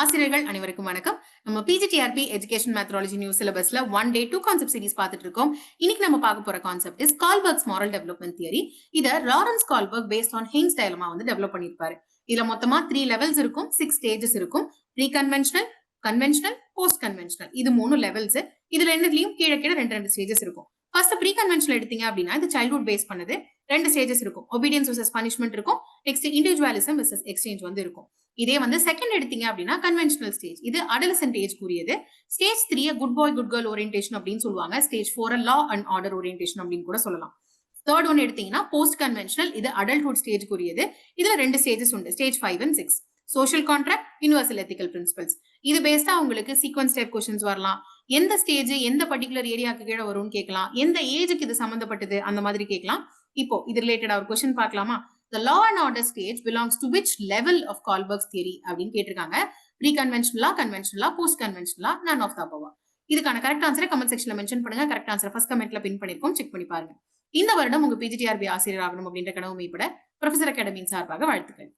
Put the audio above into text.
ஆசிரியர்கள் அனைவருக்கும் வணக்கம். நம்ம பிஜிடிஆர்பி எஜுகேஷன் மெத்தடாலஜி நியூ சிலபஸ்ல 1 டே 2 கான்செப்ட் சீரிஸ் பார்த்துட்டு இருக்கோம். இன்னைக்கு நம்ம பார்க்க போற concept is Kohlberg's moral development theory. இத Lawrence Kohlberg based on Heinz dilemma develop பண்ணிருப்பாரு. இதுல மொத்தமா 3 லெவல்ஸ் இருக்கும், 6 ஸ்டேஜஸ் இருக்கும். Pre conventional, conventional, post conventional இது 3 லெவல்ஸ். இதுல ரெண்டுலயும் கீழ கீழ ரெண்டு ஸ்டேஜஸ் இருக்கும். ஃபர்ஸ்ட் ப்ரீ கன்வென்ஷனல் எடுத்தீங்க அப்படின்னா இது சைல்ட்ஹுட் பேஸ் பண்ணது. 2 ஸ்டேஜஸ் இருக்கும். ஒபீடியன்ஸ் வெர்சஸ் பனிஷ்மெண்ட் இருக்கும். நெக்ஸ்ட் இண்டிவிஜுவலிசம் வெர்சஸ் எக்ஸ்சேஞ்ச் இருக்கும். இதே செகண்ட் எடுத்தீங்க அப்படின்னா கன்வென்ஷனல் ஸ்டேஜ். இது அடலசன்ட் ஏஜ் கூறியது. Stage 3 good bye good girl orientation அப்படின்னு சொல்லுவாங்க. Stage 4 law and order orientation அப்படின்னு கூட சொல்லலாம். தேர்ட் ஒன் எடுத்தீங்கன்னா போஸ்ட் கன்வென்ஷனல். இது அடல்ட்ஹுட் ஸ்டேஜ் கூறியது. இதுல 2 ஸ்டேஜஸ் உண்டு. Stage 5 and 6. Social contract, universal ethical principles. இது பேஸ்டா உங்களுக்கு சீக்வன்ஸ் டைப் கொஸ்டின்ஸ் வரலாம். எந்த ஸ்டேஜ் எந்த பர்டிகுலர் ஏரியாக்கு கீழே வரும்னு கேட்கலாம். எந்த ஏஜுக்கு இது சம்பந்தப்பட்டது அந்த மாதிரி கேட்கலாம். இப்போ இது ரிலேட்டடா ஒரு கொஸ்டின் பார்க்கலாமா? The law and order stage belongs to which level of Kohlberg's theory அப்படின்னு கேட்டிருக்காங்க. ப்ரீ கன்வென்ஷனலா, கன்வென்ஷனலா, போஸ்ட் கன்வென்ஷனலா, none of the above. இதுக்கான கரெக்ட் ஆன்சரை கமெண்ட் செக்ஷன்ல மென்ஷன் பண்ணுங்க. கரெக்ட் ஆன்சர் ஃபர்ஸ்ட் கமெண்ட்ல பின் பண்ணிருக்கோம், செக் பண்ணி பாருங்க. இந்த வருடம் உங்க பிஜிடிஆர்பி ஆசிரியர் ஆகணும் அப்படின்ற கனவு மெய்ப்பட ப்ரொஃபசர் அகாடமியின் சார்பாக வாழ்த்துக்கள்.